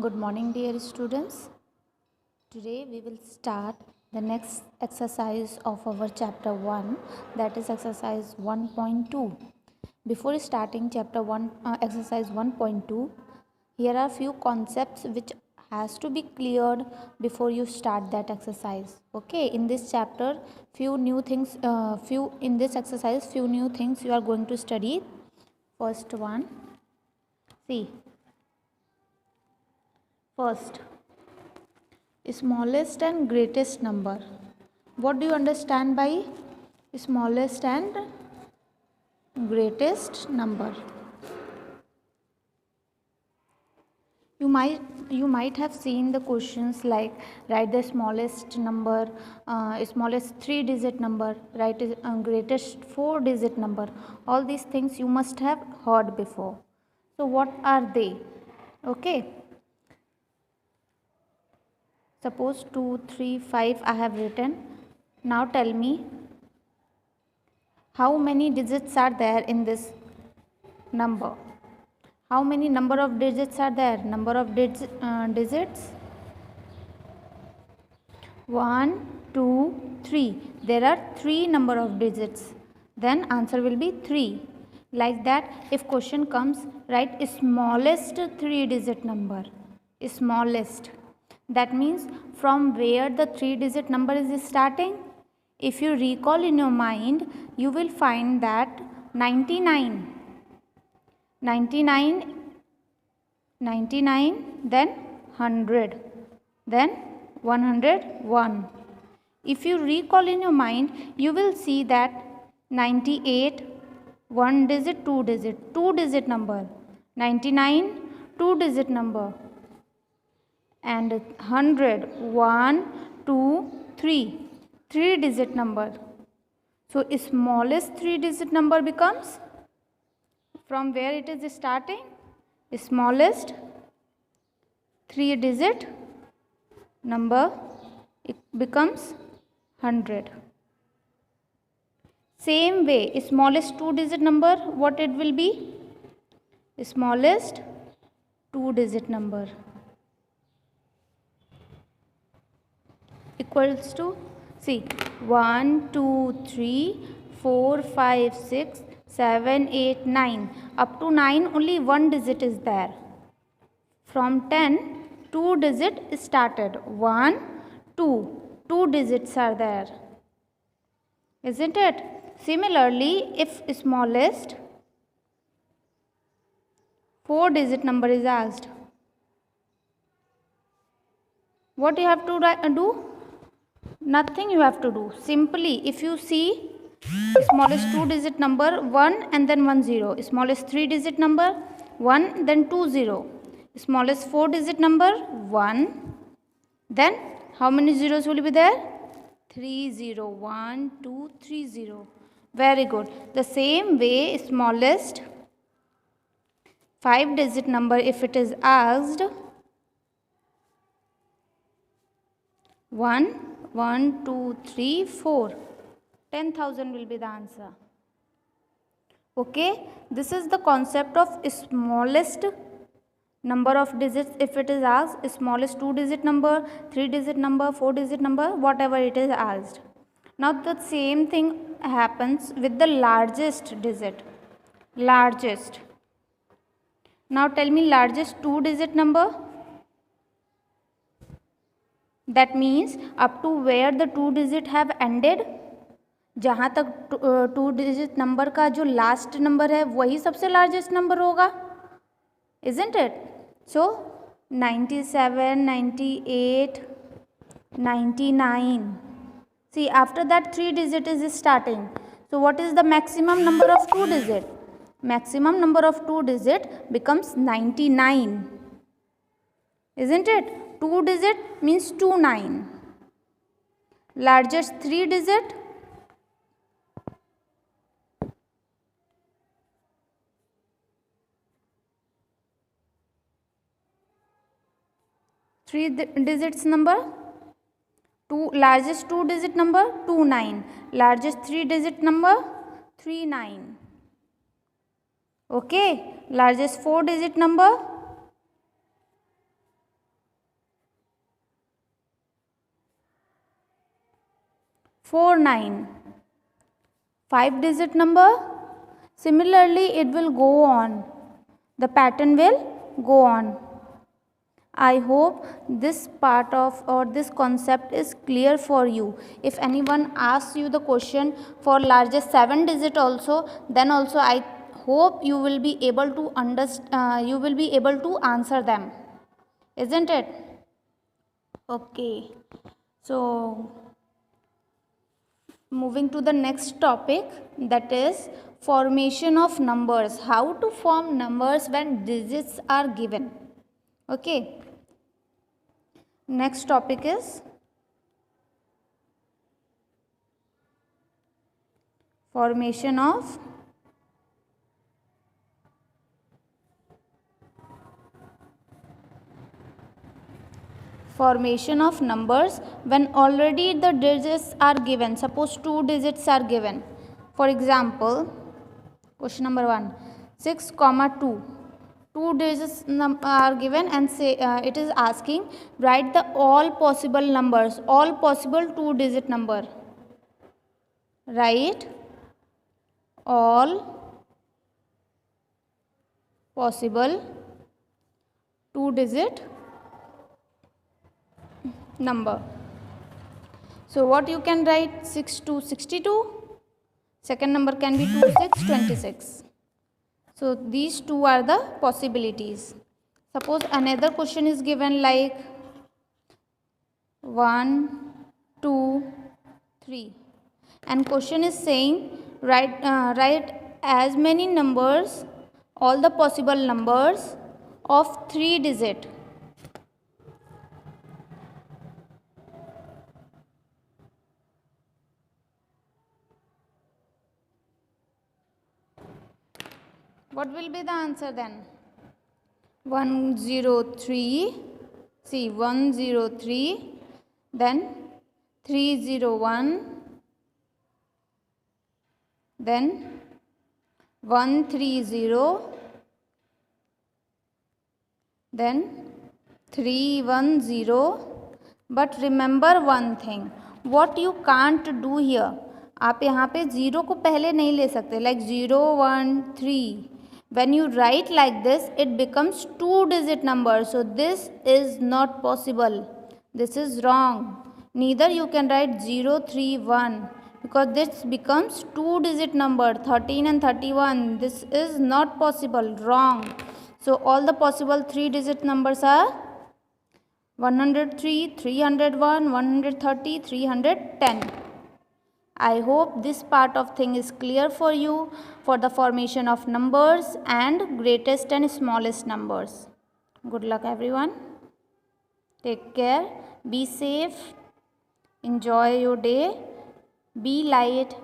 Good morning, dear students. Today we will start the next exercise of our chapter 1, that is exercise 1.2. Before starting chapter 1, exercise 1.2, here are few concepts which has to be cleared before you start that exercise. Okay, in this chapter few new things in this exercise few new things you are going to study. First one, see. First, smallest and greatest number. What do you understand by smallest and greatest number? You might have seen the questions like write the smallest number, smallest 3-digit number, write greatest 4-digit number. All these things you must have heard before. So what are they? Okay. Suppose 2, 3, 5 I have written. Now tell me how many digits are there in this number. How many number of digits are there? Number of digits 1, 2, 3. There are 3 number of digits. Then answer will be 3. Like that, if question comes, write smallest 3-digit number. Smallest. That means from where the 3-digit number is starting. If you recall in your mind, you will find that 99, then 100, then 101. If you recall in your mind, you will see that 98, 1 digit, 2 digit, 2-digit number, 99, 2-digit number, and 100, 1, 2, 3, 3-digit number. So smallest 3-digit number becomes, from where it is starting, smallest 3-digit number, it becomes 100. Same way, smallest 2-digit number, what it will be? Smallest 2-digit number equals to, see, 1, 2, 3, 4, 5, 6, 7, 8, 9. Up to 9 only 1 digit is there. From 10, 2 digit started. 1, 2. 2 digits are there. Isn't it? Similarly, if smallest 4-digit number is asked, what you have to do? Nothing you have to do. Simply, if you see smallest 2-digit number 1 and then 1 0, smallest 3-digit number 1 then 2 0, smallest 4-digit number 1, then how many zeros will be there? 3 0, 1 2 3 0. Very good. The same way, smallest 5-digit number, if it is asked, 1 1 2 3 4, 10,000 will be the answer. Okay, this is the concept of smallest number of digits. If it is asked, smallest 2-digit number, 3-digit number, 4-digit number, whatever it is asked. Now the same thing happens with the largest digit. Largest. Now tell me largest 2-digit number. That means up to where the 2 digit have ended, जहाँ तक 2-digit number का जो last number है वही सबसे largest number होगा. Isn't it? So 97, 98, 99. See, after that 3 digit is starting. So what is the maximum number of 2 digit? Maximum number of 2 digit becomes 99. Isn't it? 2 digit means 29. Largest 3 digit, three digits number, largest 2-digit number 29, largest 3-digit number 39. Okay, largest 4-digit number 49. 5-digit number. Similarly, it will go on. The pattern will go on. I hope this part of or this concept is clear for you. If anyone asks you the question for largest 7-digit also, then also I hope you will be able to answer them, isn't it? Okay. So moving to the next topic, that is formation of numbers. How to form numbers when digits are given. Okay. Next topic is formation of numbers when already the digits are given. Suppose 2 digits are given. For example, question number 1, 6, 2. 2 digits are given and say it is asking write the all possible numbers, all possible 2-digit number. Write all possible 2-digit number. So what you can write? 6 to 62. Second number can be 2, 6, 26. So these two are the possibilities. Suppose another question is given like 1, 2, 3. And question is saying write as many numbers, all the possible numbers of 3-digit. What will be the answer then? 103. See, 103. Then 301. Then 130. Then 310. But remember one thing, what you can't do here, आप यहाँ पे 0 को पहले नहीं ले सकते, like 0, 1, 3. When you write like this, it becomes 2-digit number. So this is not possible. This is wrong. Neither you can write 0, 3, 1 because this becomes 2-digit number, 13 and 31. This is not possible. Wrong. So all the possible 3-digit numbers are 103, 301, 130, 310. I hope this part of thing is clear for you for the formation of numbers and greatest and smallest numbers. Good luck everyone. Take care. Be safe. Enjoy your day. Be light.